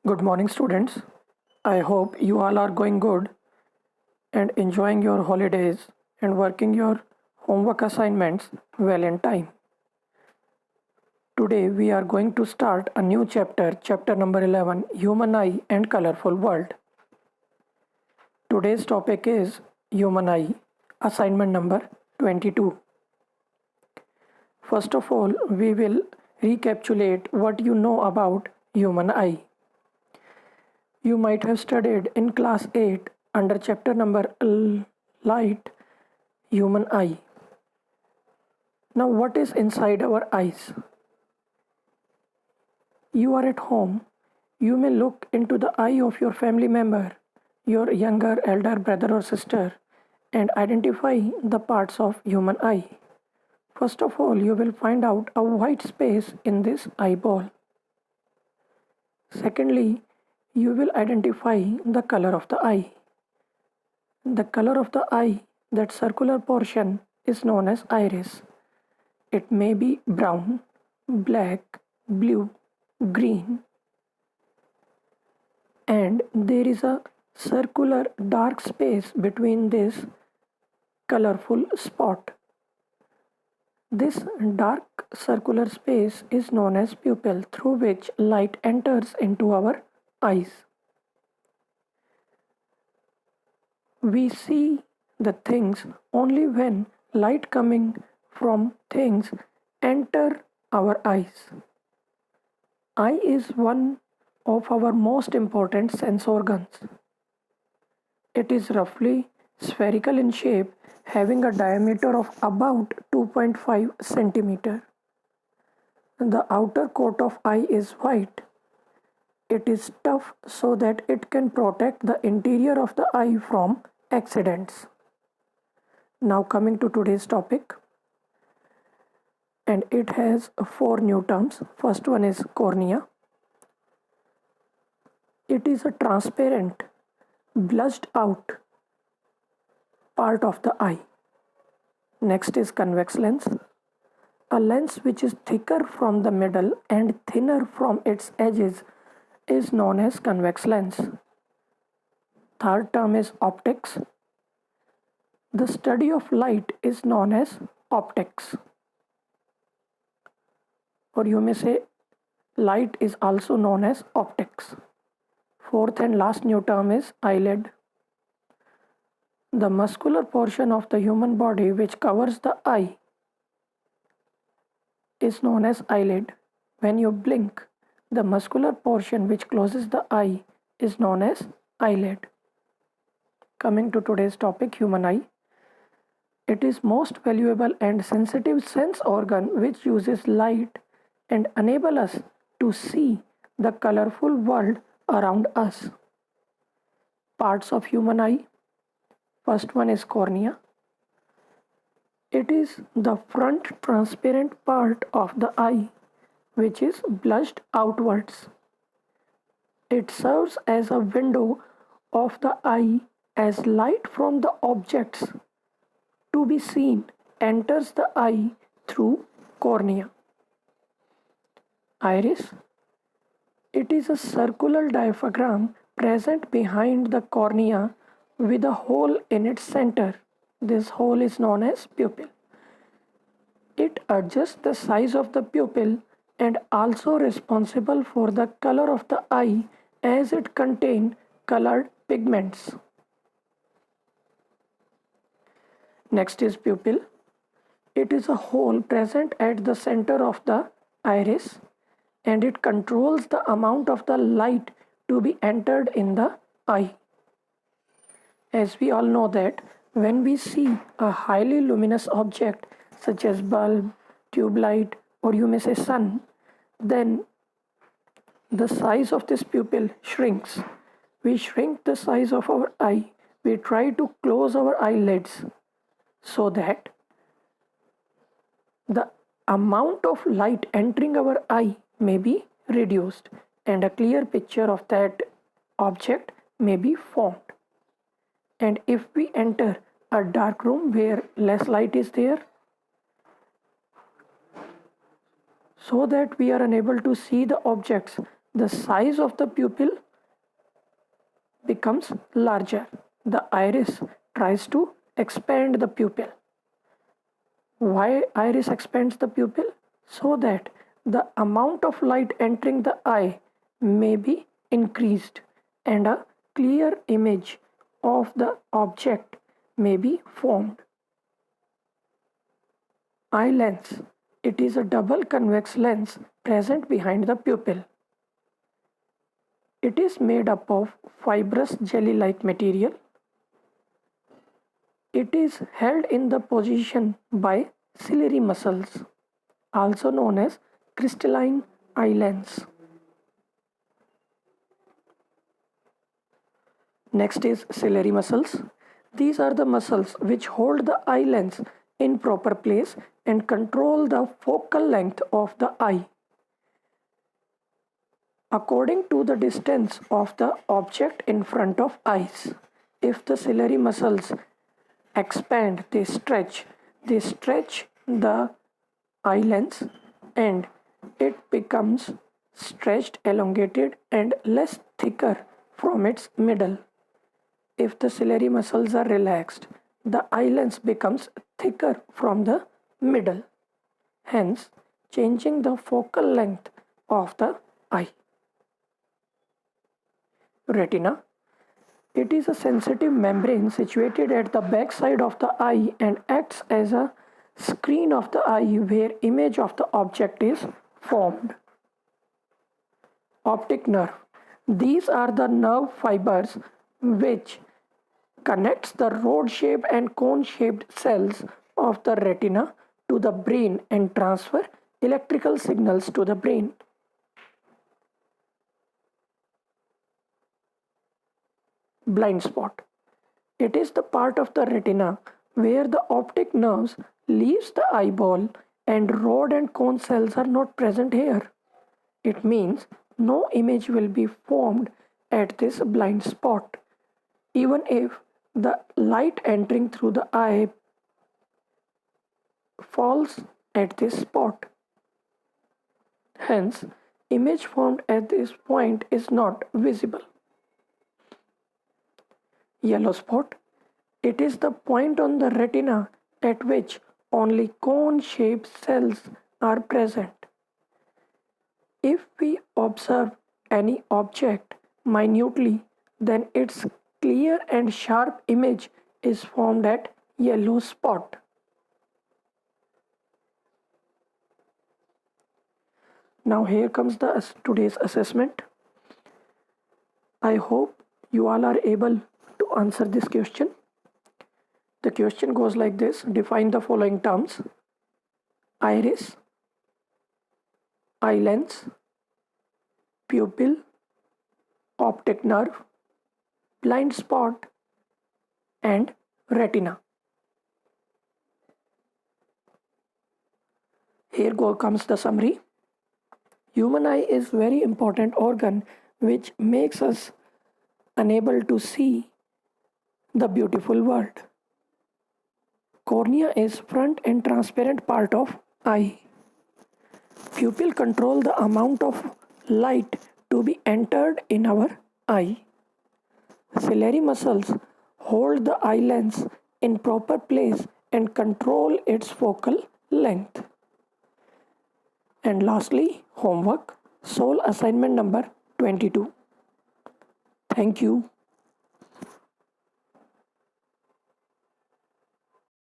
Good morning, students. I hope you all are going good and enjoying your holidays and working your homework assignments well in time. Today, we are going to start a new chapter number 11 Human Eye and Colorful World. Today's topic is Human Eye, assignment number 22. First of all, we will recapitulate what you know about human eye. You might have studied in class 8 under chapter number Light, Human Eye. Now, what is inside our eyes? You are at home. You may look into the eye of your family member, your younger elder brother or sister, and identify the parts of human eye. First of all, you will find out a white space in this eyeball. Secondly, you will identify the color of the eye. The color of the eye, that circular portion, is known as iris. It may be brown, black, blue, green, and there is a circular dark space between this colorful spot. This dark circular space is known as pupil, through which light enters into our eyes. We see the things only when light coming from things enter our eyes. Eye is one of our most important sense organs. It is roughly spherical in shape, having a diameter of about 2.5 centimeter. The outer coat of eye is white. It is tough so that it can protect the interior of the eye from accidents. Now coming to today's topic, and it has 4 new terms. First one is cornea. It is a transparent, blotched out part of the eye. Next is convex lens, a lens which is thicker from the middle and thinner from its edges is known as convex lens. Third term is optics. The study of light is known as optics. Or you may say light is also known as optics. Fourth and last new term is eyelid. The muscular portion of the human body which covers the eye is known as eyelid. When you blink, the muscular portion which closes the eye is known as eyelid. Coming to today's topic, human eye. It is most valuable and sensitive sense organ which uses light and enable us to see the colorful world around us. Parts of human eye. First one is cornea. It is the front transparent part of the eye which is blotched outwards. It serves as a window of the eye as light from the objects to be seen enters the eye through cornea. Iris. It is a circular diaphragm present behind the cornea with a hole in its center. This hole is known as pupil. It adjusts the size of the pupil and also responsible for the color of the eye as it contains colored pigments. Next is pupil. It is a hole present at the center of the iris and it controls the amount of the light to be entered in the eye. As we all know that when we see a highly luminous object such as bulb, tube light, or you may say sun, then the size of this pupil shrinks. We shrink the size of our eye. We try to close our eyelids so that the amount of light entering our eye may be reduced and a clear picture of that object may be formed. And if we enter a dark room where less light is there, so that we are unable to see the objects, the size of the pupil becomes larger. The iris tries to expand the pupil. Why iris expands the pupil? So that the amount of light entering the eye may be increased and a clear image of the object may be formed. Eye lens. It is a double convex lens present behind the pupil. It is made up of fibrous jelly-like material. It is held in the position by ciliary muscles, also known as crystalline eye lens. Next is ciliary muscles. These are the muscles which hold the eye lens in proper place and control the focal length of the eye according to the distance of the object in front of eyes. If the ciliary muscles expand, they stretch the eye lens and it becomes stretched, elongated and less thicker from its middle. If the ciliary muscles are relaxed, the eye lens becomes thicker from the middle, hence changing the focal length of the eye. Retina. It is a sensitive membrane situated at the back side of the eye and acts as a screen of the eye where image of the object is formed. Optic nerve. These are the nerve fibers which connects the rod-shaped and cone-shaped cells of the retina to the brain and transfer electrical signals to the brain. Blind spot. It is the part of the retina where the optic nerves leaves the eyeball and rod and cone cells are not present here. It means no image will be formed at this blind spot, even if the light entering through the eye falls at this spot. Hence, image formed at this point is not visible. Yellow spot. It is the point on the retina at which only cone-shaped cells are present. If we observe any object minutely, then its clear and sharp image is formed at yellow spot. Now here comes today's assessment. I hope you all are able to answer this question. The question goes like this. Define the following terms: iris, eye lens, pupil, optic nerve, blind spot and retina. Here comes the summary. Human eye is very important organ which makes us unable to see the beautiful world. Cornea is front and transparent part of eye. Pupil control the amount of light to be entered in our eye. Ciliary muscles hold the eye lens in proper place and control its focal length. And lastly, homework, sole assignment number 22. Thank you.